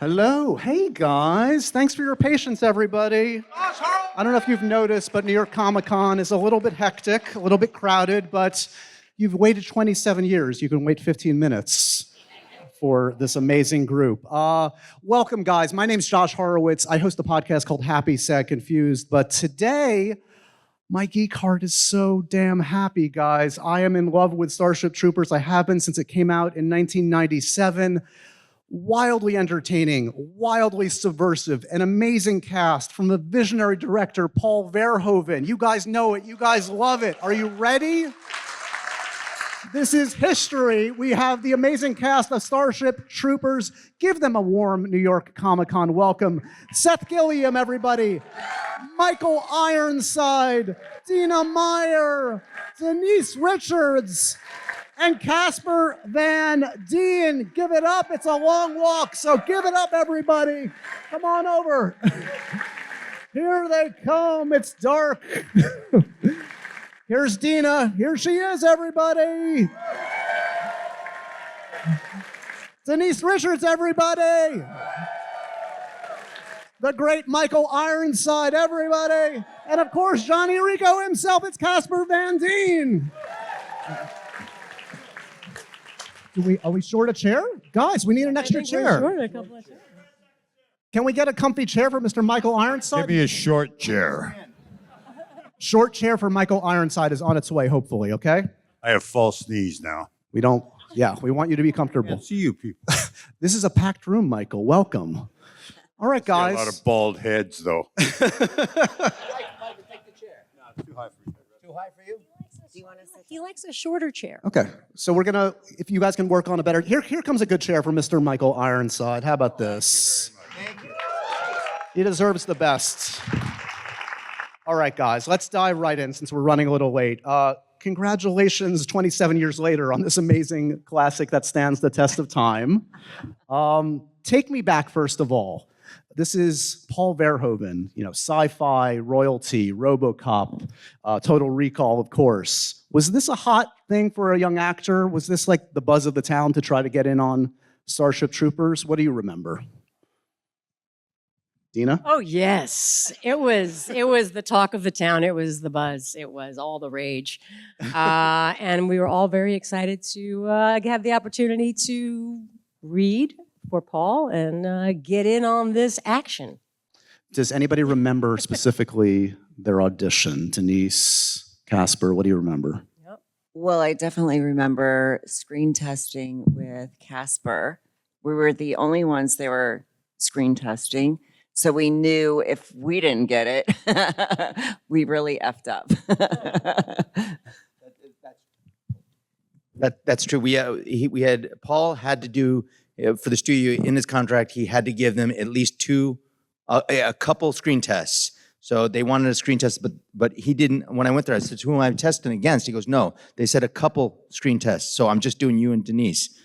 Hello. Hey, guys. Thanks for your patience, everybody. I don't know if you've noticed, but New York Comic Con is a little bit hectic, a little bit crowded, but you've waited 27 years. You can wait 15 minutes for this amazing group. Welcome, guys. My name's Josh Horowitz. I host a podcast called Happy, Sad, Confused, but today, my geek heart is so damn happy, guys. I am in love with Starship Troopers. I have been since it came out in 1997. Wildly entertaining, wildly subversive, an amazing cast from the visionary director, Paul Verhoeven. You guys know it. You guys love it. Are you ready? This is history. We have the amazing cast of Starship Troopers. Give them a warm New York Comic Con welcome. Seth Gilliam, everybody. Michael Ironside. Dina Meyer. Denise Richards. And Casper Van Dien. Give it up. It's a long walk, so give it up, everybody. Come on over. Here they come. It's dark. Here's Dina. Here she is, everybody. Denise Richards, everybody. The great Michael Ironside, everybody. And of course, Juan Rico himself. It's Casper Van Dien. Are we short a chair? Guys, we need an extra chair. We're short a couple of chairs. Can we get a comfy chair for Mr. Michael Ironside? Give me a short chair. Short chair for Michael Ironside is on its way, hopefully, okay? I have false knees now. We want you to be comfortable. See you people. This is a packed room, Michael. Welcome. All right, guys. A lot of bald heads, though. Michael, take the chair. No, it's too high for you. Too high for you? Do you want to sit? He likes a shorter chair. Okay, so we're gonna, if you guys can work on a better, here comes a good chair for Mr. Michael Ironside. How about this? Thank you. He deserves the best. All right, guys, let's dive right in since we're running a little late. Congratulations, 27 years later, on this amazing classic that stands the test of time. Take me back, first of all. This is Paul Verhoeven, sci-fi, royalty, RoboCop, Total Recall, of course. Was this a hot thing for a young actor? Was this like the buzz of the town to try to get in on Starship Troopers? What do you remember? Dina? Oh, yes. It was the talk of the town. It was the buzz. It was all the rage. And we were all very excited to have the opportunity to read for Paul and get in on this action. Does anybody remember specifically their audition? Denise, Casper, what do you remember? Well, I definitely remember screen testing with Casper. We were the only ones they were screen testing. So we knew if we didn't get it, we really effed up. That's true. Paul had to do, for the studio in his contract, he had to give them at least a couple screen tests. So they wanted a screen test, but he didn't. When I went there, I said, who am I testing against? He goes, no, they said a couple screen tests. So I'm just doing you and Denise.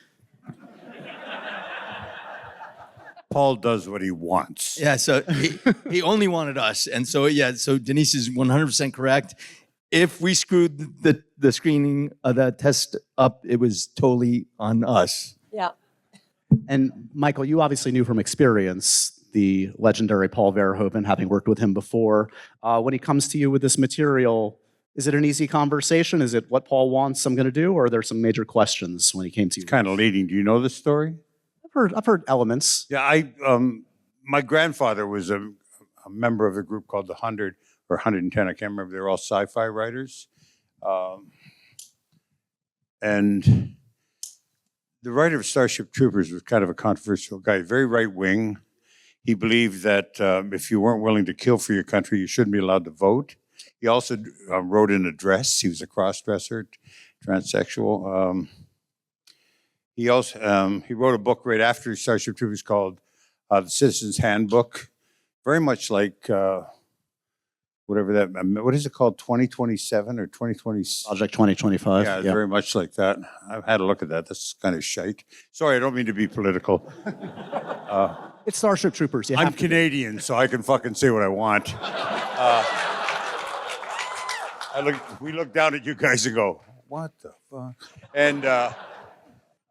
Paul does what he wants. Yeah, so he only wanted us. And so, so Denise is 100% correct. If we screwed the screening of that test up, it was totally on us. Yeah. And Michael, you obviously knew from experience the legendary Paul Verhoeven, having worked with him before. When he comes to you with this material, is it an easy conversation? Is it what Paul wants I'm going to do? Or are there some major questions when he came to you? It's kind of leading. Do you know the story? I've heard elements. Yeah, my grandfather was a member of a group called the 100 or 110. I can't remember. They were all sci-fi writers. And the writer of Starship Troopers was kind of a controversial guy, very right-wing. He believed that if you weren't willing to kill for your country, you shouldn't be allowed to vote. He also wrote an address. He was a cross-dresser, transsexual. He also he wrote a book right after Starship Troopers called The Citizen's Handbook, very much like whatever that, what is it called, 2027 or 2020? Project 2025. Yeah, it's very much like that. I've had a look at that. That's kind of shite. Sorry, I don't mean to be political. It's Starship Troopers. I'm Canadian, so I can fucking say what I want. We look down at you guys and go, what the fuck?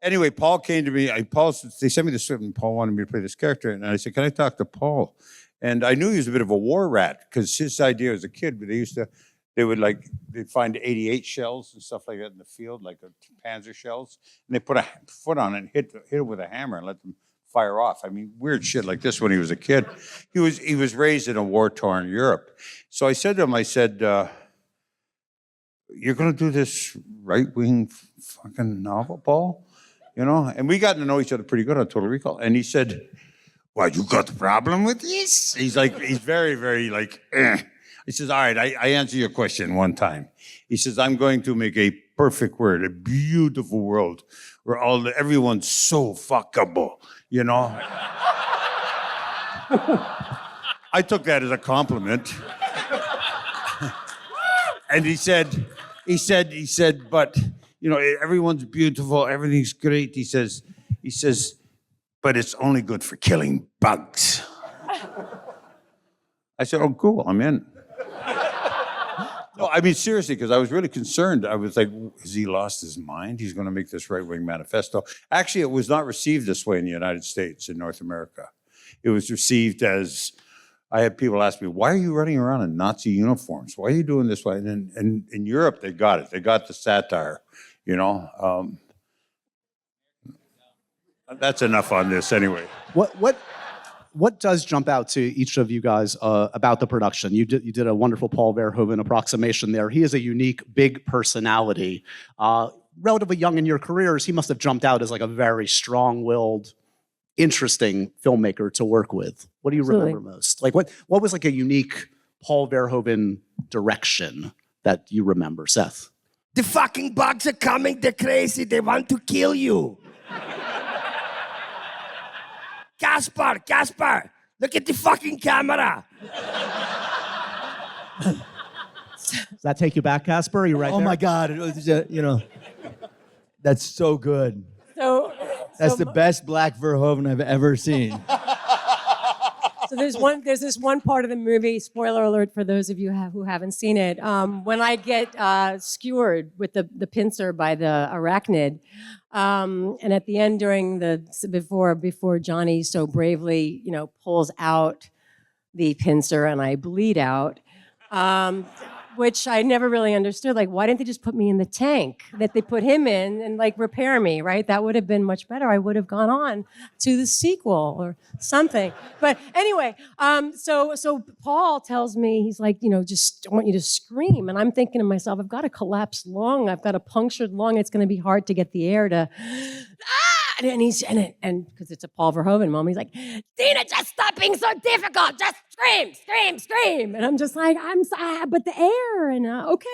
Anyway, Paul came to me. They sent me the script, and Paul wanted me to play this character. And I said, "Can I talk to Paul?" And I knew he was a bit of a war rat because his idea as a kid, but they'd find 88 shells and stuff like that in the field, like Panzer shells, and they put a foot on it and hit it with a hammer and let them fire off. I mean, weird shit like this when he was a kid. He was raised in a war-torn Europe. So I said to him, I said, "You're going to do this right-wing fucking novel, Paul?" You know, and we got to know each other pretty good on Total Recall. And he said, "Well, you got a problem with this?" He's very, very like, eh. He says, "All right, I answer your question one time." He says, "I'm going to make a perfect world, a beautiful world where everyone's so fuckable, you know?" I took that as a compliment. And he said, "But, you know, everyone's beautiful, everything's great." He says, "But it's only good for killing bugs." I said, "Oh, cool, I'm in." No, I mean, seriously, because I was really concerned. I was like, has he lost his mind? He's going to make this right-wing manifesto. Actually, it was not received this way in the United States, in North America. It was received as, I had people ask me, "Why are you running around in Nazi uniforms? Why are you doing this way?" And in Europe, they got it. They got the satire, you know. That's enough on this anyway. What does jump out to each of you guys about the production? You did a wonderful Paul Verhoeven approximation there. He is a unique, big personality. Relatively young in your careers, he must have jumped out as like a very strong-willed, interesting filmmaker to work with. What do you remember most? Like what was like a unique Paul Verhoeven direction that you remember, Seth? The fucking bugs are coming. They're crazy. They want to kill you. Casper, look at the fucking camera. Does that take you back, Casper? Are you right Oh there? my God, it was, you know, that's so good. That's the best Black Verhoeven I've ever seen. So there's this one part of the movie, spoiler alert for those of you who haven't seen it, when I get skewered with the pincer by the arachnid, and at the end before Johnny so bravely, you know, pulls out the pincer and I bleed out, which I never really understood. Like, why didn't they just put me in the tank that they put him in and like repair me, right? That would have been much better. I would have gone on to the sequel or something. But anyway, so Paul tells me, he's like, you know, just I want you to scream. And I'm thinking to myself, I've got a collapsed lung. I've got a punctured lung. It's going to be hard to get the air to, and because it's a Paul Verhoeven moment, he's like, "Dina, just stop being so difficult. Just scream, scream, scream." And I'm just like, but the air, and okay,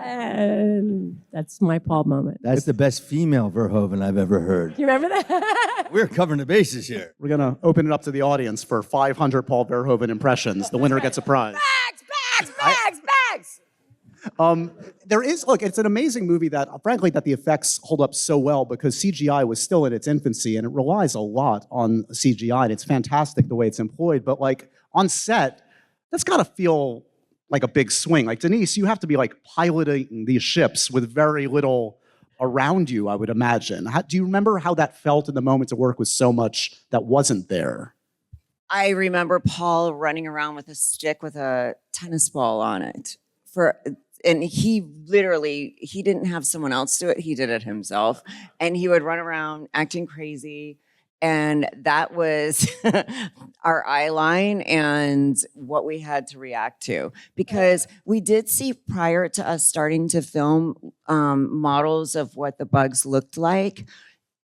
and that's my Paul moment. That's the best female Verhoeven I've ever heard. You remember that? We're covering the bases here. We're going to open it up to the audience for 500 Paul Verhoeven impressions. The winner gets a prize. Bags. There is, look, it's an amazing movie that, frankly, that the effects hold up so well because CGI was still in its infancy and it relies a lot on CGI and it's fantastic the way it's employed. But like on set, that's got to feel like a big swing. Like Denise, you have to be like piloting these ships with very little around you, I would imagine. Do you remember how that felt in the moment to work with so much that wasn't there? I remember Paul running around with a stick with a tennis ball on it. And he didn't have someone else do it. He did it himself. And he would run around acting crazy. And that was our eye line and what we had to react to. Because we did see prior to us starting to film models of what the bugs looked like.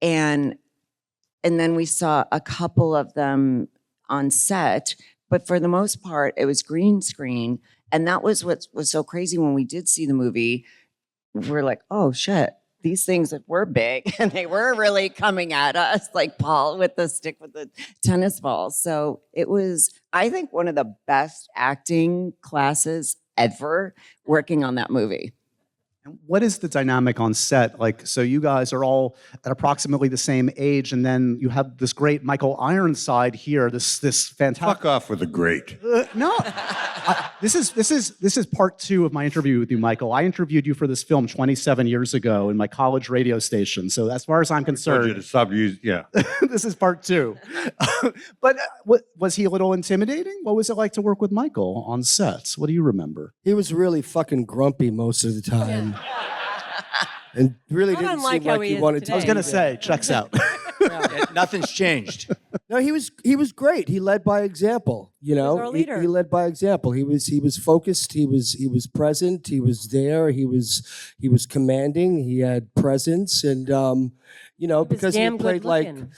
And then we saw a couple of them on set. But for the most part, it was green screen. And that was what was so crazy when we did see the movie. We're like, oh shit, these things were big and they were really coming at us, like Paul with the stick with the tennis ball. So it was, I think, one of the best acting classes ever working on that movie. And what is the dynamic on set? Like, so you guys are all at approximately the same age, and then you have this great Michael Ironside here, this fantastic. Fuck off with the great. No, This is part 2 of my interview with you, Michael. I interviewed you for this film 27 years ago in my college radio station. So as far as I'm Told you concerned, to stop using, yeah. this is part 2. But was he a little intimidating? What was it like to work with Michael on set? What do you remember? He was really fucking grumpy most of the time. And really Not didn't unlike seem how like he he is wanted today. I was going to say, checks out. Nothing's changed. No, he was great. He led by example. You know, our leader. He led by example. He was focused. He was present. He was there. He was commanding. He had presence, and you know, because he damn played good-looking.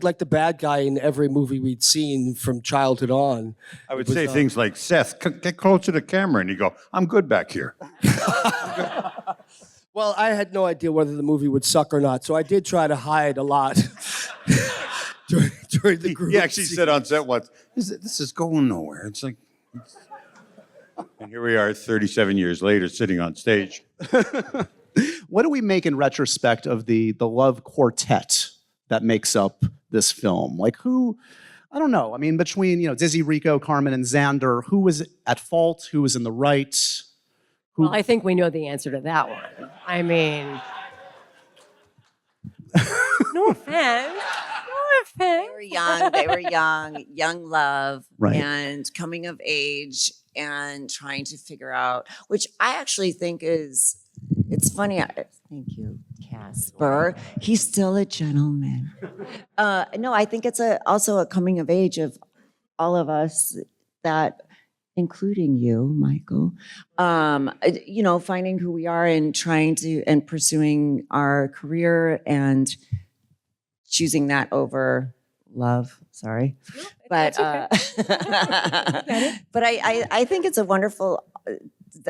like the bad guy in every movie we'd seen from childhood on. I would say things like, Seth, get closer to the camera. And you go, I'm good back here. Well, I had no idea whether the movie would suck or not, so I did try to hide a lot during the group. He actually said on set once, this is going nowhere. It's like, and here we are 37 years later sitting on stage. What do we make in retrospect of the love quartet that makes up this film? Like who, I don't know. I mean, between, Dizzy, Rico, Carmen, and Xander, who was at fault? Who was in the right? Well, I think we know the answer to that one. I mean, no offense. No offense. They were young love, Right. and coming of age and trying to figure out, which I actually think it's funny. Thank you, Casper. He's still a gentleman. No, I think it's also a coming of age of all of us, that, including you, Michael, finding who we are and and pursuing our career and choosing that over love. Sorry. But, but I think it's a wonderful,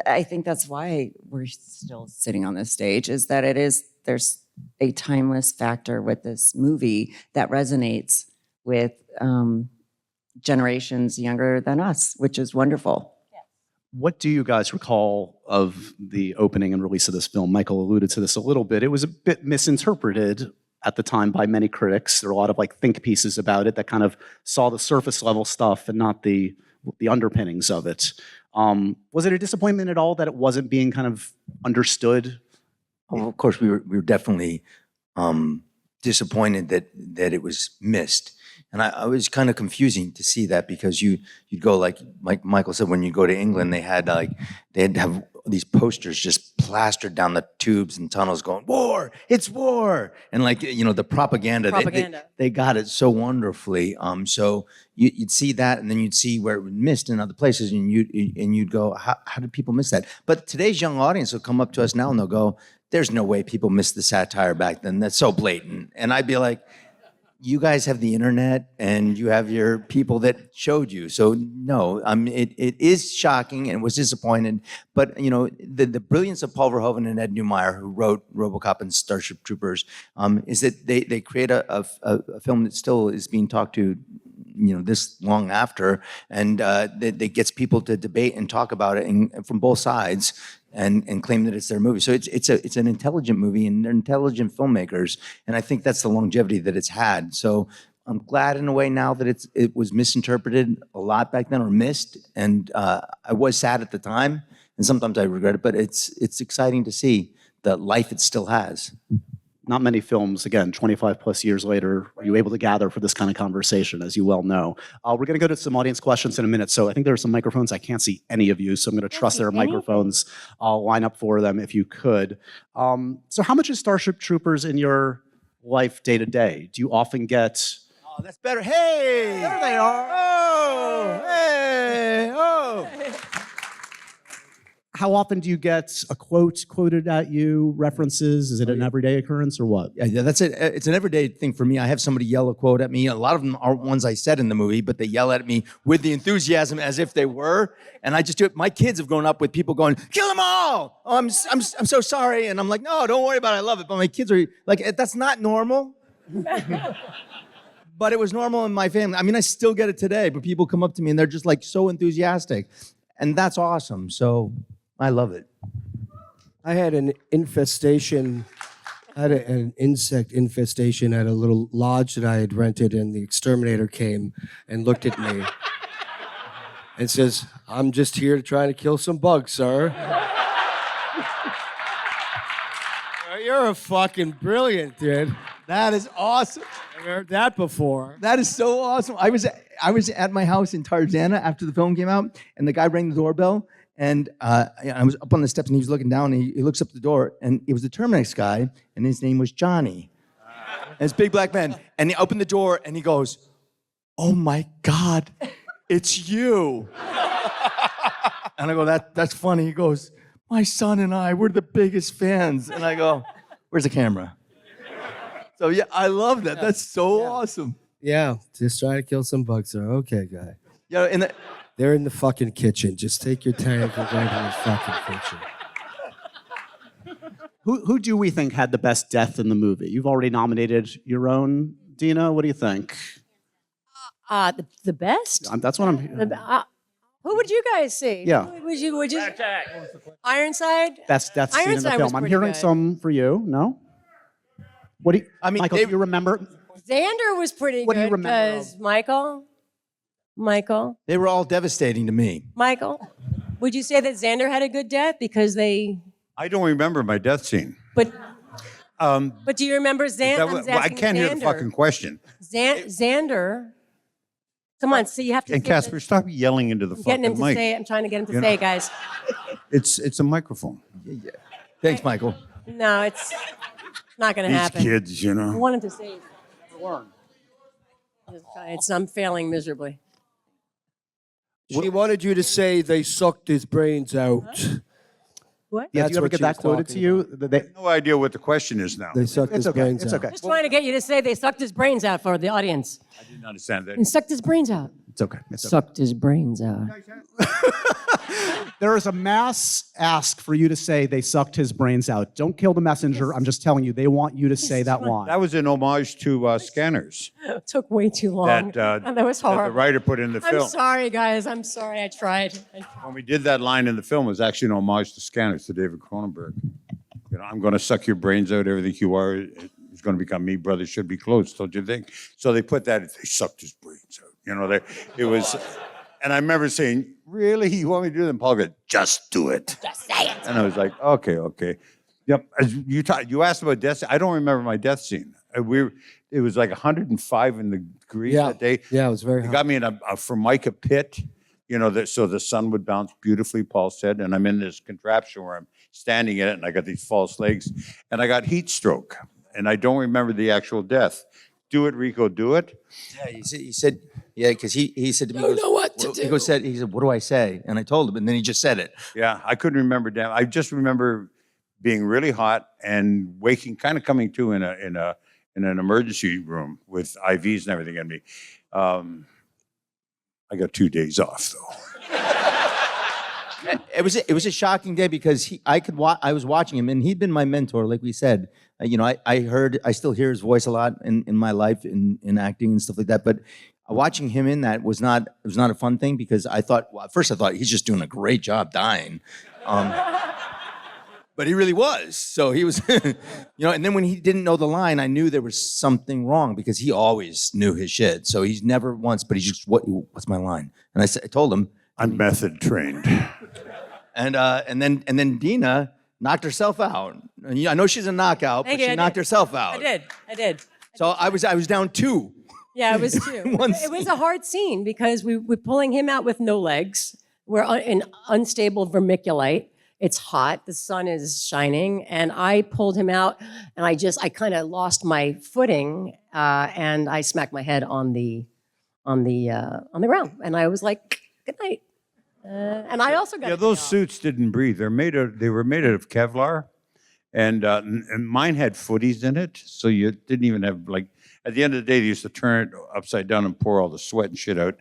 I think that's why we're still sitting on this stage, is that there's a timeless factor with this movie that resonates with, generations younger than us, which is wonderful. What do you guys recall of the opening and release of this film? Michael alluded to this a little bit. It was a bit misinterpreted at the time by many critics. There were a lot of think pieces about it that kind of saw the surface level stuff and not the underpinnings of it. Was it a disappointment at all that it wasn't being kind of understood? Well, of course, we were definitely disappointed that it was missed. And I was kind of confusing to see that, because you'd go like Michael said, when you go to England, they'd have these posters just plastered down the tubes and tunnels going, war, it's war. And the propaganda. They got it so wonderfully. So you'd see that, and then you'd see where it was missed in other places, and you'd go, how did people miss that? But today's young audience will come up to us now and they'll go, there's no way people missed the satire back then. That's so blatant. And I'd be like, you guys have the internet and you have your people that showed you. So no, it is shocking and was disappointed. But the brilliance of Paul Verhoeven and Ed Neumeier, who wrote RoboCop and Starship Troopers, is that they create a film that still is being talked to, this long after, and that gets people to debate and talk about it from both sides. And claim that it's their movie. So it's an intelligent movie, and they're intelligent filmmakers, and I think that's the longevity that it's had. So I'm glad in a way now that it was misinterpreted a lot back then, or missed, and I was sad at the time, and sometimes I regret it, but it's exciting to see the life it still has. Not many films, again, 25 plus years later, are you able to gather for this kind of conversation, as you well know. We're going to go to some audience questions in a minute. So I think there are some microphones. I can't see any of you, so I'm going to trust there are microphones. I'll line up for them if you could. So how much is Starship Troopers in your life day to day? Do you often get... Oh, that's better. Hey! There they are. Oh! Hey! Oh! How often do you get a quote quoted at you, references? Is it an everyday occurrence or what? Yeah, that's it. It's an everyday thing for me. I have somebody yell a quote at me. A lot of them aren't ones I said in the movie, but they yell at me with the enthusiasm as if they were. And I just do it. My kids have grown up with people going, kill them all! Oh, I'm so sorry. And I'm like, no, don't worry about it. I love it. But my kids are like, that's not normal. But it was normal in my family. I mean, I still get it today, but people come up to me and they're just so enthusiastic. And that's awesome. So I love it. I had an infestation. I had an insect infestation at a little lodge that I had rented, and the exterminator came and looked at me. and says, "I'm just here to try to kill some bugs, sir." You're a fucking brilliant, dude. That is awesome. I've heard that before. That is so awesome. I was at my house in Tarzana after the film came out, and the guy rang the doorbell, and I was up on the steps, and he was looking down, and he looks up the door, and it was the Terminex guy, and his name was Johnny. And this big black man, and he opened the door, and he goes, "Oh my God, it's you." And I go, that's funny. He goes, "My son and I, we're the biggest fans." And I go, "Where's the camera?" So yeah, I love that. That's so awesome. Yeah, just trying to kill some bugs, sir. Okay, guy. Yeah, They're in the fucking kitchen. Just take your tank and go to the fucking kitchen. Who do we think had the best death in the movie? You've already nominated your own, Dina. What do you think? The best? That's what I'm. Who would you guys see? Yeah. Would you? Ironside? Best death scene in the Ironside was film. I'm pretty hearing good. some for you. No. What do you? I mean, Michael, do you remember? Xander was pretty What do you good remember because Michael, They were all devastating to me. would you say that Xander had a good death because they? I don't remember my death scene. But do you remember Xander? Well, I can't hear the fucking question. Xander. Come on, so you have to. And Casper, stop yelling into the Getting him fucking to mic. say it. I'm trying to get him to You say know. it, guys. It's a microphone. Thanks, Michael. No, it's not going to These happen. kids, you I know. want him to say it. I'm failing miserably. She wanted you to say they sucked his brains out. What? Yeah, That's do you ever what get she that was quoted to talking you? They- No idea what the question is now. They sucked it's his okay. brains It's out. okay. Just trying to get you to say they sucked his brains out for the audience. I didn't understand that. And sucked his brains out. It's okay. It's okay. Sucked his brains out. There is a mass ask for you to say they sucked his brains out. Don't kill the messenger. I'm just telling you, they want you to say that line. That was an homage to Scanners It took way too long. that, and that was that the horrible. writer put in the I'm film. sorry, guys. I'm sorry. I tried. When we did that line in the film, it was actually an homage to Scanners, to David Cronenberg. You know, I'm going to suck your brains out, everything you are is going to become me, brothers should be close, don't you think? So they put that, they sucked his brains out. You know, it was, and I remember saying, really, you want me to do that? And Paul goes, just do it. Just say it. And I was like, okay. Yep, as you asked about death scene. I don't remember my death scene. It was like 105 in the degrees that day. Yeah, it was very They hot. got me in a Formica pit, you know, so the sun would bounce beautifully, Paul said, and I'm in this contraption where I'm standing in it, and I got these false legs, and I got heat stroke, and I don't remember the actual death. Do it, Rico, do it. Yeah, he said, yeah, because he said to me, Don't know what to do. He said, what do I say? And I told him, and then he just said it. Yeah, I couldn't remember. Damn, I just remember being really hot and waking, kind of coming to in an emergency room with IVs and everything in me. I got 2 days off though. It was a shocking day because I was watching him, and he'd been my mentor, like we said. I still hear his voice a lot in my life in acting and stuff like that. But watching him in that was not a fun thing because at first I thought he's just doing a great job dying. But he really was. So he was, and then when he didn't know the line, I knew there was something wrong because he always knew his shit. So he's never once, but he's just, what's my line? And I told him. I'm method trained. And then Dina knocked herself out. And I know she's a knockout, Thank but you, she I knocked did. herself out. I did. So I was down 2. Yeah, it was too. It was a hard scene because we're pulling him out with no legs. We're in unstable vermiculite. It's hot. The sun is shining, and I pulled him out, and I kind of lost my footing, and I smacked my head on the ground, and I was like, "Good night." And I also got Yeah, those suits didn't breathe. They were made out of Kevlar, and mine had footies in it, so you didn't even have like. At the end of the day, they used to turn it upside down and pour all the sweat and shit out,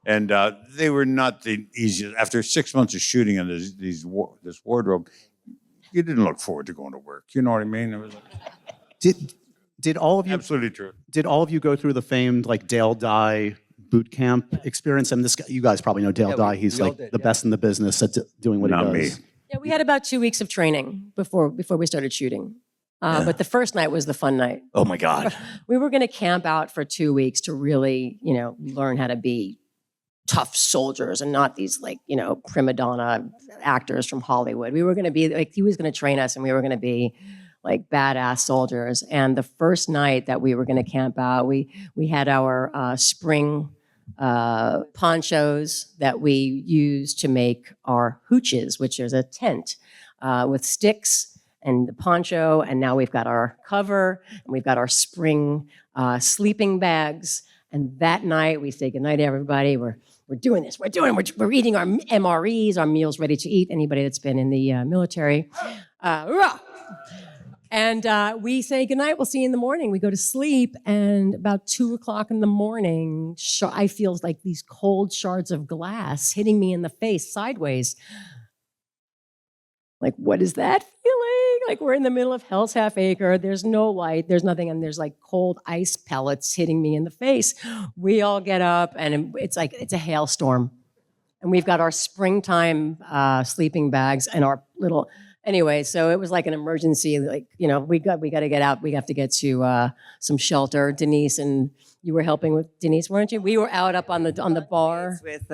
and they were not the easiest. After 6 months of shooting in this wardrobe, you didn't look forward to going to work. You know what I mean? It was Did all of you absolutely true. Did all of you go through the famed like Dale Dye boot camp experience? And this guy, you guys probably know Dale Dye. He's we all like did, the best in the business at doing what Not he me. does. Yeah, we had about 2 weeks of training before we started shooting. But the first night was the fun night. Oh my God. We were going to camp out for 2 weeks to really, learn how to be tough soldiers and not these like, prima donna actors from Hollywood. We were going to be like, he was going to train us and we were going to be like badass soldiers. And the first night that we were going to camp out, we had our spring ponchos that we used to make our hooches, which is a tent with sticks and the poncho. And now we've got our cover and we've got our spring sleeping bags. And that night we say goodnight to everybody. We're doing this. We're eating our MREs, our meals ready to eat. Anybody that's been in the military. And we say goodnight. We'll see you in the morning. We go to sleep, and about 2:00 in the morning, I feel like these cold shards of glass hitting me in the face sideways. Like, what is that feeling? Like, we're in the middle of Hell's Half Acre. There's no light. There's nothing. And there's like cold ice pellets hitting me in the face. We all get up, and it's like, it's a hailstorm. And we've got our springtime sleeping bags and our little, anyway, so it was like an emergency. Like, we got to get out. We have to get to some shelter. Denise, and you were helping with Denise, weren't you? We were out up on the bar. With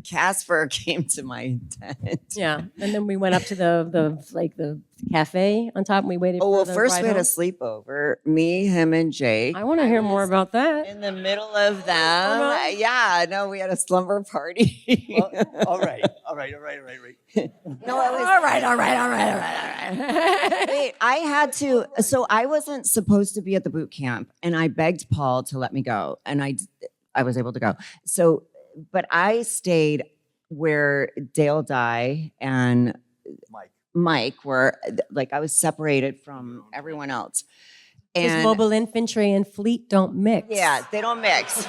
Casper came to my tent. Yeah, and then we went up to the cafe on top, and we waited. Oh, well, for the first ride we had a home. sleepover. Me, him, and Jake. I want to hear more about that. In the middle of them. no? Yeah, no, we had a slumber party. All right. No, it was. All right. Wait, I had to. So I wasn't supposed to be at the boot camp, and I begged Paul to let me go, and I was able to go. So, but I stayed where Dale Dye and Mike were. Like, I was separated from everyone else. Because mobile infantry and fleet don't mix. Yeah, they don't mix.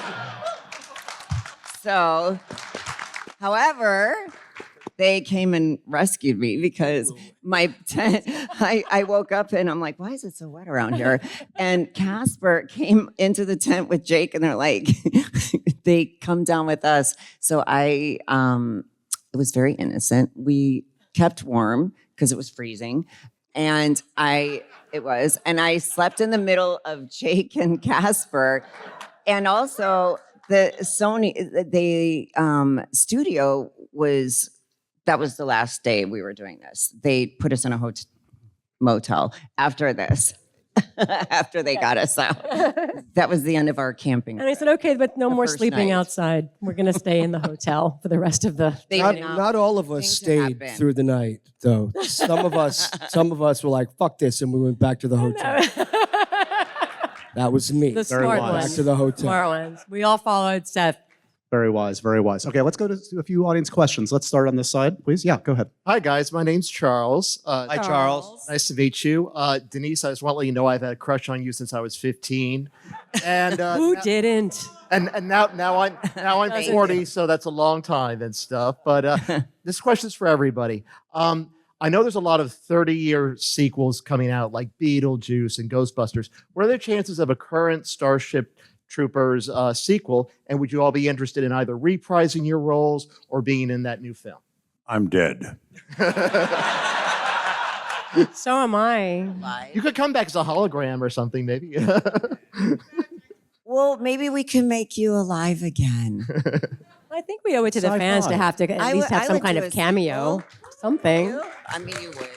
So, however, they came and rescued me because my tent, I woke up and I'm like, why is it so wet around here? And Casper came into the tent with Jake, and they're like, they come down with us. So it was very innocent. We kept warm because it was freezing. And I slept in the middle of Jake and Casper. And also the studio that was the last day we were doing this. They put us in a motel after this, after they got us out. That was the end of our camping. And I said, okay, but no more first sleeping night. outside. We're going to stay in the hotel for the rest of the. Not all of us Things stayed happen. through the night, though. Some of us were like, "Fuck this," and we went back to the hotel. That was me. The smart wise. Back ones. to the hotel. Smart ones. We all followed Seth. Very wise, very wise. Okay, let's go to a few audience questions. Let's start on this side, please. Yeah, go ahead. Hi, guys. My name's Charles. Hi, Charles. Nice to meet you. Denise, I just want to let you know I've had a crush on you since I was 15. And Who didn't? and now I'm 40, so that's a long time and stuff. But this question's for everybody. I know there's a lot of 30-year sequels coming out, like Beetlejuice and Ghostbusters. What are the chances of a current Starship Troopers sequel? And would you all be interested in either reprising your roles or being in that new film? I'm dead. So am I. You could come back as a hologram or something, maybe. Well, maybe we can make you alive again. I think we owe it to the fans to have to at least have some kind of cameo. Something. I mean, you would.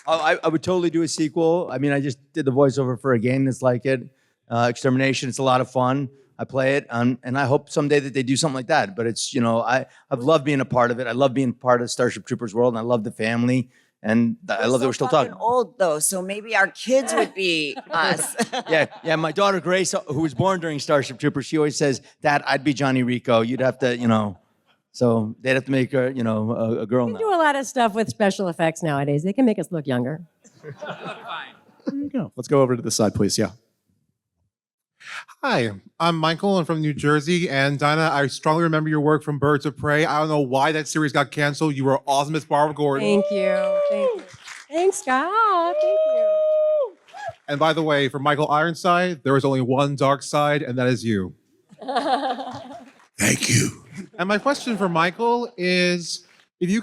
Oh, I would totally do a sequel. I mean, I just did the voiceover for a game that's like it. Extermination. It's a lot of fun. I play it, and I hope someday that they do something like that. But it's, I've loved being a part of it. I love being part of Starship Troopers world, and I love the family. And I love that we're still talking. Old though, so maybe our kids would be us. Yeah. My daughter Grace, who was born during Starship Troopers, she always says, "Dad, I'd be Johnny Rico. You'd have to, So they'd have to make her, a girl We now." do a lot of stuff with special effects nowadays. They can make us look younger. There you go. Let's go over to this side, please. Yeah. Hi, I'm Michael. I'm from New Jersey. And Dina, I strongly remember your work from Birds of Prey. I don't know why that series got canceled. You were awesome as Barbara Gordon. Thank you. Thanks, Scott. Thank you. And by the way, for Michael Ironside, there is only one dark side, and that is you. Thank you. And my question for Michael is, if your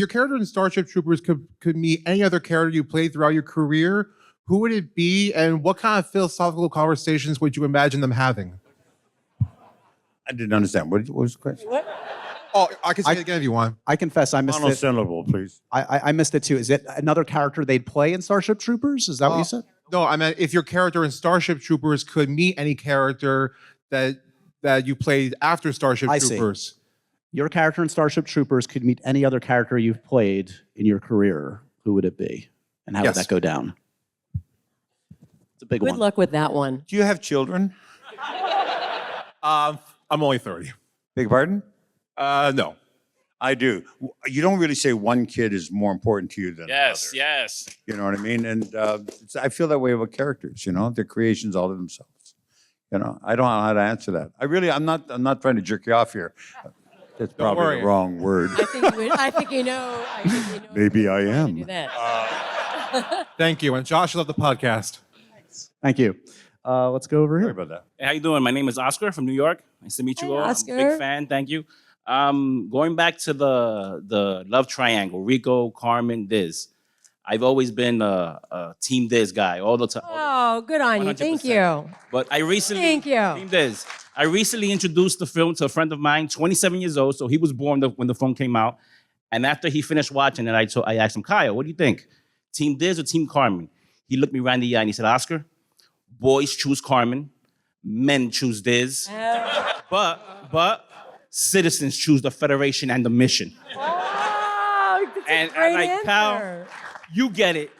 character in Starship Troopers could meet any other character you played throughout your career, who would it be, and what kind of philosophical conversations would you imagine them having? I didn't understand. What was the question? What? Oh, I can say it again if you want. I confess I missed it. Monosyllable, please. I missed it too. Is it another character they'd play in Starship Troopers? Is that what you said? No, I meant if your character in Starship Troopers could meet any character that you played after Starship I see. Troopers. Your character in Starship Troopers could meet any other character you've played in your career. Who would it be? And how would Yes. that go down? It's a big Good one. luck with that one. Do you have children? I'm only 30. Beg pardon? No. I do. You don't really say one kid is more important to you than Yes, another. yes. You know what I mean? And I feel that way about characters. You know, they're creations all of themselves. You know, I don't know how to answer that. I'm not trying to jerk you off here. That's probably worry. the wrong word. I think you know. Maybe I how to am. do that. Thank you. And Josh, love the podcast. Thank you. Let's go over Sorry here. about that. Hey, how you doing? My name is Oscar from New York. Nice to meet you Hey, all. I'm Oscar. a big fan. Thank you. Going back to the love triangle, Rico, Carmen, Diz. I've always been a Team Diz guy all the time. Oh, good on you. Thank 100%. you. But I recently Thank you. Team Diz. I recently introduced the film to a friend of mine, 27 years old. So he was born when the film came out. And after he finished watching it, I asked him, Kyle, what do you think? Team Diz or Team Carmen? He looked me right in the eye and he said, Oscar, boys choose Carmen, men choose Diz, but citizens choose the Federation and the mission. Oh, that's And a great I'm like, answer. Kyle, you get it.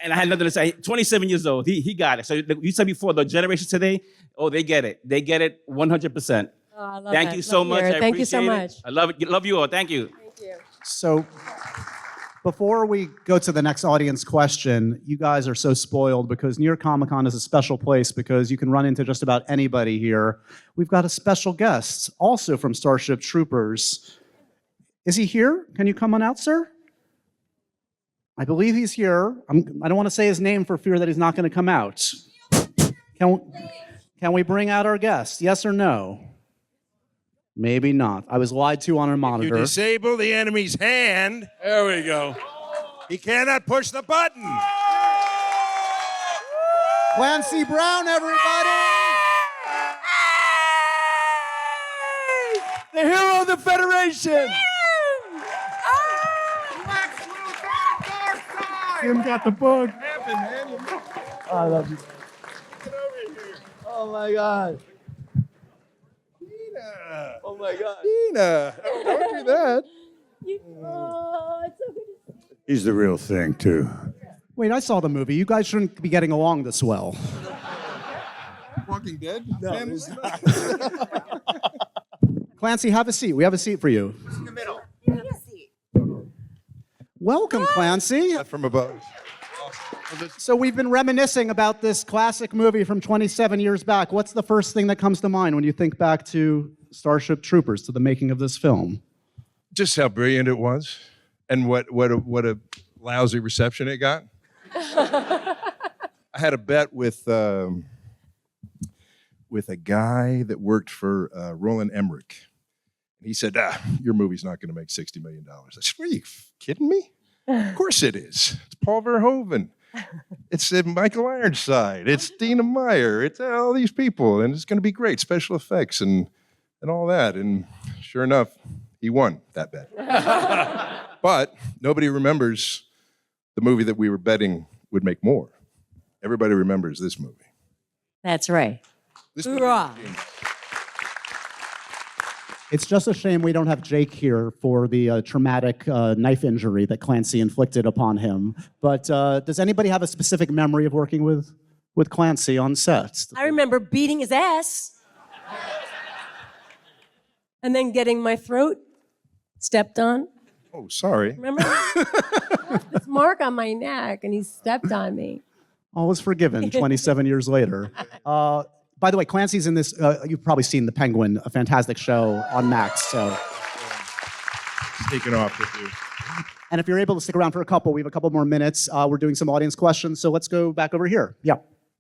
And I had nothing to say. 27 years old, he got it. So you said before, the generation today, oh, they get it. They get it 100%. Oh, I love Thank that. you so Love to much. hear it. I Thank you so appreciate much. it. I love it. Love you all. Thank you. Thank you. So before we go to the next audience question, you guys are so spoiled because New York Comic Con is a special place because you can run into just about anybody here. We've got a special guest, also from Starship Troopers. Is he here? Can you come on out, sir? I believe he's here. I don't want to say his name for fear that he's not going to come out. Can we bring out our guest? Yes or no? Maybe not. I was lied to on a You monitor. disable the enemy's hand, There we go. he cannot push the button. Clancy Brown, everybody! The hero of the Federation. Jim got the bug. I love you. Oh my God. Oh my God. Dina, don't do that. Oh, it's so good. He's the real thing, too. Wait, I saw the movie. You guys shouldn't be getting along this well. Walking Dead? Clancy, have a seat. We have a seat for you. In the middle. Welcome, Clancy. From above. So we've been reminiscing about this classic movie from 27 years back. What's the first thing that comes to mind when you think back to Starship Troopers, to the making of this film? Just how brilliant it was, and what a lousy reception it got. I had a bet with a guy that worked for Roland Emmerich. He said, your movie's not going to make $60 million. I said, are you kidding me? Of course it is. It's Paul Verhoeven. It's Michael Ironside. It's Dina Meyer. It's all these people. And it's going to be great. Special effects and all that. And sure enough, he won that bet. But nobody remembers the movie that we were betting would make more. Everybody remembers this movie. That's right. This Hoorah. It's just a shame we don't have Jake here for the traumatic knife injury that Clancy inflicted upon him. But does anybody have a specific memory of working with Clancy on set? I remember beating his ass and then getting my throat stepped on. Oh, sorry. Remember? This mark on my neck, and he stepped on me. All was forgiven 27 years later. By the way, Clancy's in this, you've probably seen The Penguin, a fantastic show on Max. So, Sneaking off with you. and if you're able to stick around for a couple, we have a couple more minutes. We're doing some audience questions, so let's go back over here. Yeah.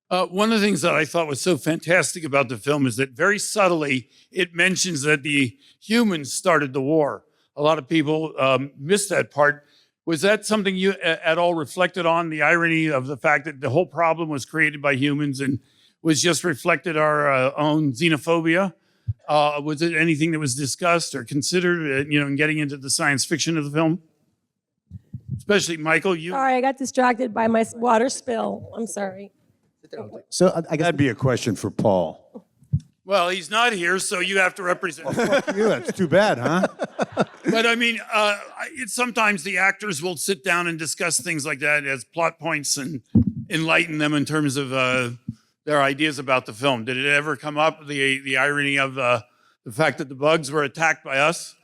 One of the things that I thought was so fantastic about the film is that very subtly it mentions that the humans started the war. A lot of people missed that part. Was that something you at all reflected on, the irony of the fact that the whole problem was created by humans and was just reflected our own xenophobia? Was it anything that was discussed or considered, in getting into the science fiction of the film? Especially Michael, you. Sorry, I got distracted by my water spill. I'm sorry. So I guess That'd be a question for Paul. Well, he's not here, so you have to represent. Fuck you, that's too bad, huh? But I mean, it's sometimes the actors will sit down and discuss things like that as plot points and enlighten them in terms of their ideas about the film. Did it ever come up, the irony of the fact that the bugs were attacked by us?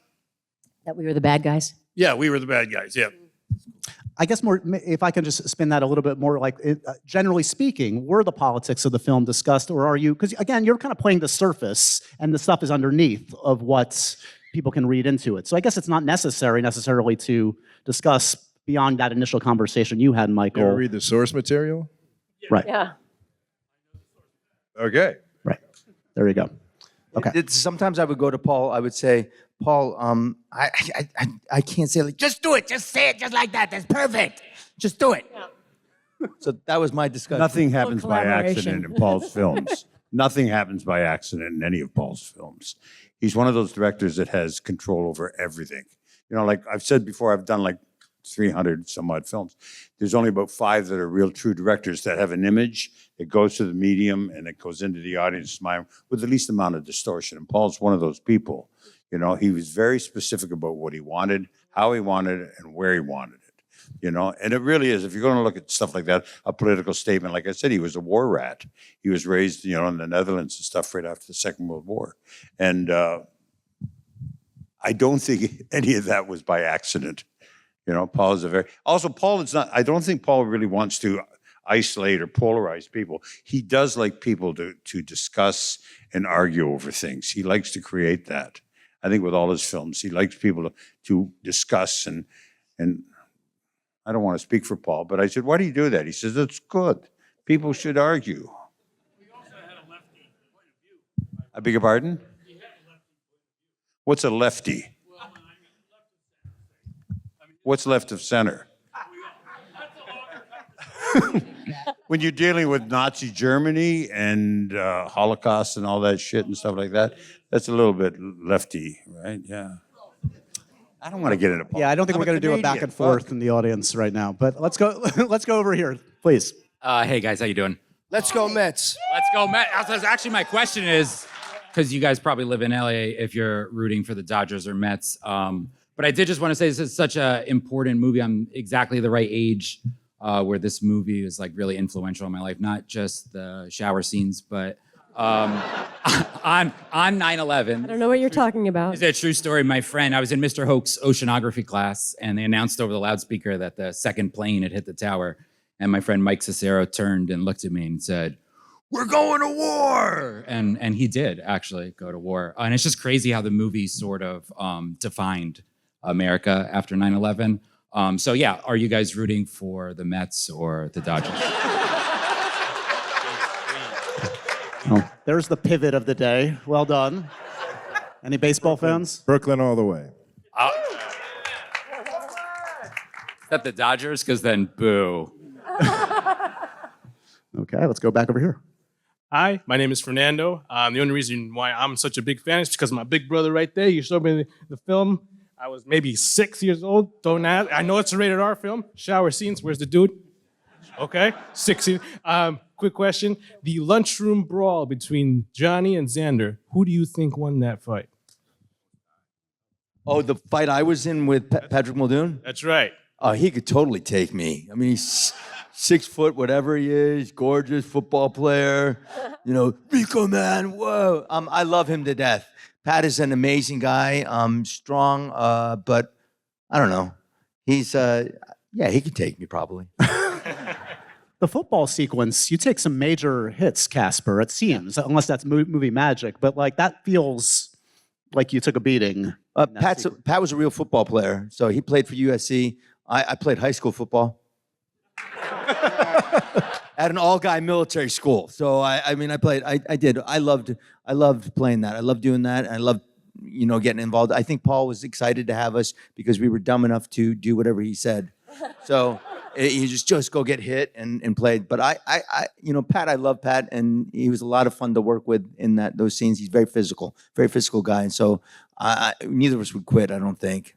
That we were the bad guys? Yeah, we were the bad guys, yeah. I guess more, if I can just spin that a little bit more, like generally speaking, were the politics of the film discussed, or are you? Because again, you're kind of playing the surface, and the stuff is underneath of what people can read into it. So I guess it's not necessarily to discuss beyond that initial conversation you had, You Michael. ever read the source material? Right. Yeah. Okay. Right. There you go. Okay. Sometimes I would go to Paul. I would say, Paul, I can't say like, Just do it. Just say it just like that. That's perfect. Just do it. so that was my discussion. Nothing happens by collaboration. accident in Paul's films. Nothing happens by accident in any of Paul's films. He's one of those directors that has control over everything. Like I've said before, I've done like 300 some odd films. There's only about 5 that are real true directors that have an image that goes to the medium and it goes into the audience's mind with the least amount of distortion. And Paul's one of those people. He was very specific about what he wanted, how he wanted it, and where he wanted it. And it really is, if you're going to look at stuff like that, a political statement, like I said, he was a war rat. He was raised, in the Netherlands and stuff right after the Second World War. And I don't think any of that was by accident. Paul is I don't think Paul really wants to isolate or polarize people. He does like people to discuss and argue over things. He likes to create that. I think with all his films, he likes people to discuss and I don't want to speak for Paul, but I said, why do you do that? He says, it's good. People should argue. We also had a lefty point of view. I beg your pardon? What's a lefty? What's left of center? When you're dealing with Nazi Germany and Holocaust and all that shit and stuff like that, that's a little bit lefty, right? Yeah. I don't want to get into politics. Yeah, I don't think we're going to do a back and forth in the audience right now. But let's go. Let's go over here, please. Hey guys, how you doing? Let's go Mets. Let's go Mets. Actually, my question is, because you guys probably live in LA, if you're rooting for the Dodgers or Mets. But I did just want to say this is such an important movie. I'm exactly the right age where this movie is like really influential in my life. Not just the shower scenes, but on 9/11. I don't know what you're talking about. It's a true story. My friend, I was in Mr. Hoke's oceanography class, and they announced over the loudspeaker that the second plane had hit the tower. And my friend Mike Cicero turned and looked at me and said, "We're going to war!" And he did actually go to war. And it's just crazy how the movie sort of defined America after 9/11. So yeah, are you guys rooting for the Mets or the Dodgers? Oh, there's the pivot of the day. Well done. Any baseball fans? Brooklyn all the way. Is that the Dodgers? Because then boo. Okay, let's go back over here. Hi, my name is Fernando. The only reason why I'm such a big fan is because my big brother right there, you showed me the film. I was maybe 6 years old. Don't ask. I know it's a rated R film. Shower scenes. Where's the dude? Okay, 16. Quick question. The lunchroom brawl between Johnny and Xander. Who do you think won that fight? Oh, the fight I was in with Patrick Muldoon? That's right. Oh, he could totally take me. I mean, he's 6 foot, whatever he is, gorgeous football player. Rico man, whoa. I love him to death. Pat is an amazing guy, strong, but I don't know. He's, he could take me probably. The football sequence, you take some major hits, Casper, it seems, unless that's movie magic, but like that feels like you took a beating. Pat was a real football player, so he played for USC. I played high school football at an all-guy military school. So I loved playing that. I loved doing that. I loved, getting involved. I think Paul was excited to have us because we were dumb enough to do whatever he said. So You just go get hit and play. But Pat, I love Pat, and he was a lot of fun to work with in those scenes. He's very physical guy, and so neither of us would quit. I don't think.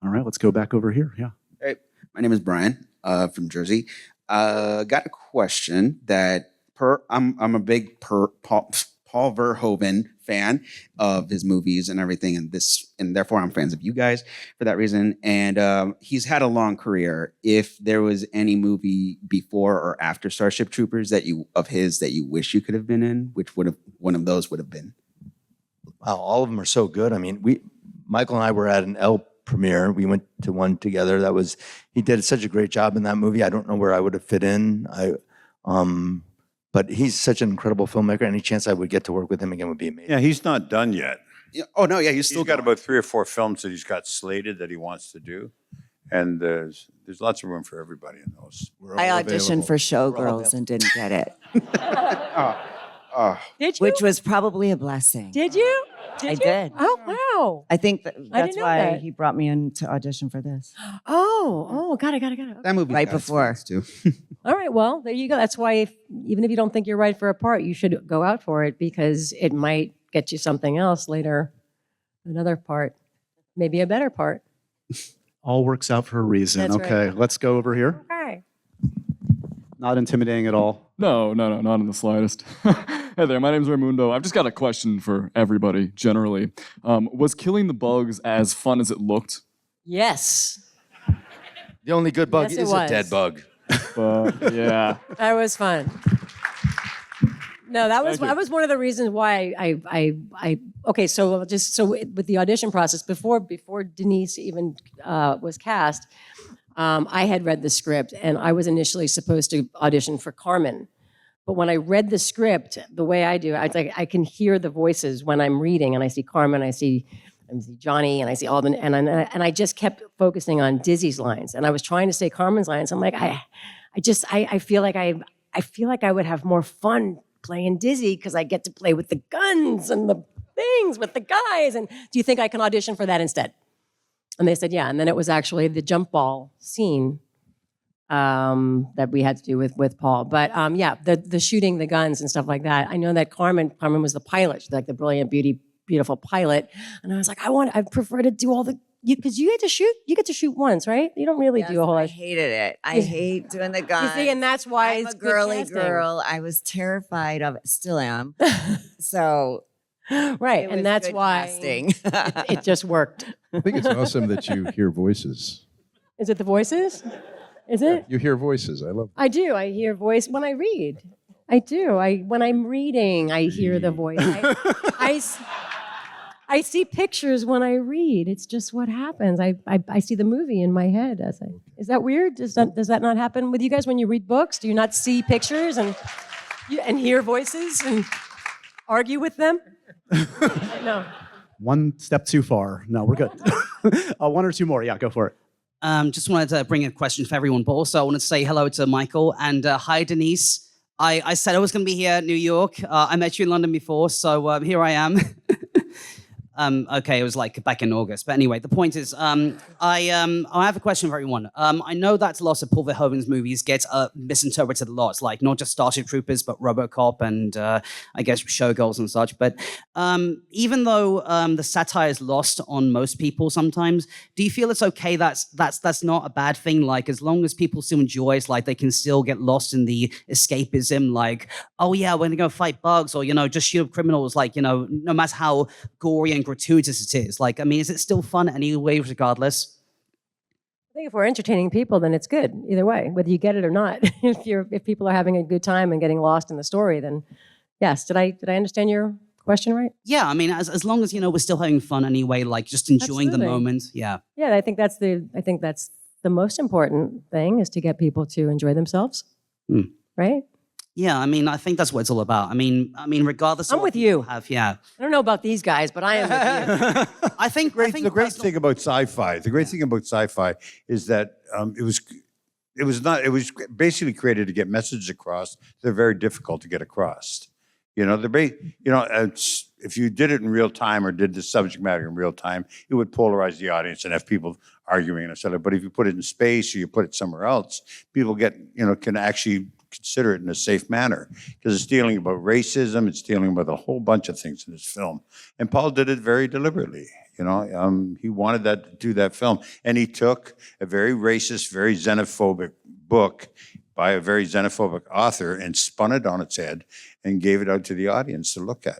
All right, let's go back over here. Yeah. Hey, my name is Brian from Jersey. Got a question that I'm a big Paul Verhoeven fan of his movies and everything, and therefore I'm fans of you guys for that reason. And he's had a long career. If there was any movie before or after Starship Troopers that you wish you could have been in, which one of those would have been? Wow, all of them are so good. I mean, Michael and I were at an L premiere. We went to one together. He did such a great job in that movie. I don't know where I would have fit in. But he's such an incredible filmmaker. Any chance I would get to work with him again would be amazing. Yeah, he's not done yet. Yeah. Oh no, yeah, he's He's got about 3 or 4 films that he's got slated that he wants to do, and there's lots of room for everybody in those. I auditioned for Showgirls and didn't get it. Did you? Which was probably a blessing. Did you? I did. Oh, wow. I think that's didn't know why that. he brought me in to audition for this. Got it. That movie Right before. too. All right, well, there you go. That's why even if you don't think you're right for a part, you should go out for it because it might get you something else later, another part, maybe a better part. All works out for a reason. That's Okay, right. let's go over here. Okay. Not intimidating at all. No, not in the slightest. Hey there, my name's Raimundo. I've just got a question for everybody, generally. Was killing the bugs as fun as it looked? Yes. The only good bug Yes, it is a was. dead bug. Yeah. That was fun. No, that was Thank you. one of the reasons why I okay. So with the audition process before Denise even was cast, I had read the script and I was initially supposed to audition for Carmen, but when I read the script, the way I do, I can hear the voices when I'm reading, and I see Carmen, I see Johnny, and I see Alden, and I just kept focusing on Dizzy's lines, and I was trying to say Carmen's lines. I'm like, I feel like I would have more fun playing Dizzy because I get to play with the guns and the things with the guys. And do you think I can audition for that instead? And they said, yeah. And then it was actually the jump ball scene that we had to do with Paul. But yeah, the shooting the guns and stuff like that. I know that Carmen was the pilot, like the brilliant, beautiful pilot. And I was like, I prefer to do all the, because you get to shoot once, right? You don't really do a whole lot. I hated it. I hate doing the guns. You see, and that's why I'm it's a good girly casting. girl. I was terrified of it. Still am. So right, it was and that's good why casting. it just worked. I think it's awesome that you hear voices. Is it the voices? Is it? You hear voices. I love I do. I hear voice when I read. I do. When I'm reading, I hear the voice. I see pictures when I read. It's just what happens. I see the movie in my head as Is that weird? Does that not happen with you guys when you read books? Do you not see pictures and hear voices and argue with them? No. One step too far. No, we're good. One or two more. Yeah, go for it. Just wanted to bring a question for everyone, but also I wanted to say hello to Michael and hi, Denise. I said I was going to be here in New York. I met you in London before, so here I am. Okay, it was like back in August. But anyway, the point is, I have a question for everyone. I know that a lot of Paul Verhoeven's movies get misinterpreted a lot, like not just Starship Troopers, but RoboCop and I guess Showgirls and such. But even though the satire is lost on most people sometimes, do you feel it's okay that's not a bad thing? Like, as long as people still enjoy it, like they can still get lost in the escapism, like, oh yeah, we're gonna go fight bugs, or, just shoot up criminals, like, no matter how gory and gratuitous it is. Like, I mean, is it still fun anyway, regardless? I think if we're entertaining people, then it's good either way, whether you get it or not. If people are having a good time and getting lost in the story, then yes. Did I understand your question right? Yeah, I mean, as long as we're still having fun anyway, like just enjoying the Absolutely. moment. Yeah. Yeah, I think that's the most important thing, is to get people to enjoy themselves. Right? Yeah, I mean, I think that's what it's all about. I mean, regardless. I'm of with what you. people have, yeah. I don't know about these guys, but I am with you. I think the great thing about sci-fi, is that it was basically created to get messages across that are very difficult to get across. You know, if you did it in real time or did the subject matter in real time, it would polarize the audience and have people arguing and stuff. But if you put it in space or you put it somewhere else, people can actually consider it in a safe manner because it's dealing about racism. It's dealing about a whole bunch of things in this film. And Paul did it very deliberately. He wanted to do that film. And he took a very racist, very xenophobic book by a very xenophobic author and spun it on its head and gave it out to the audience to look at,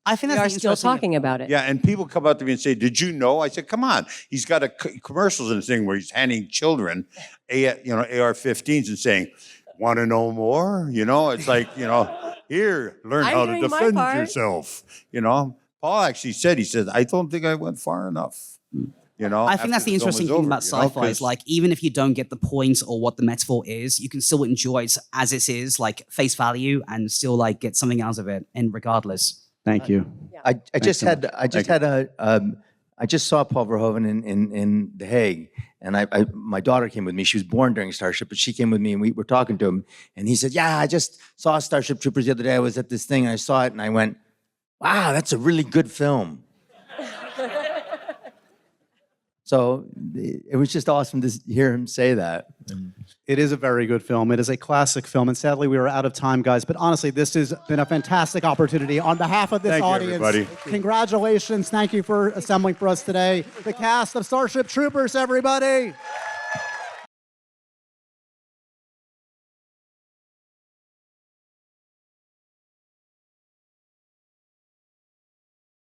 I think We that's are still talking about it. Yeah, and people come up to me and say, "Did you know?" I said, "Come on, he's got commercials in the thing where he's handing children, AR-15s and saying, want to know more?' It's like, here, learn I'm how to doing my defend part. yourself." Paul actually said, he says, "I don't think I went far enough." I think that's the interesting thing about sci-fi is like, even if you don't get the point or what the metaphor is, you can still enjoy it as it is, like face value, and still like get something out of it, and regardless. Thank you. I just saw Paul Verhoeven in The Hague, and my daughter came with me. She was born during Starship, but she came with me, and we were talking to him, and he said, "Yeah, I just saw Starship Troopers the other day. I was at this thing, and I saw it, and I went, wow, that's a really good film." So it was just awesome to hear him say that. It is a very good film. It is a classic film. And sadly, we are out of time, guys. But honestly, this has been a fantastic opportunity. On behalf of this Thank you, audience, everybody. Congratulations. Thank you for assembling for us today. The cast of Starship Troopers, everybody.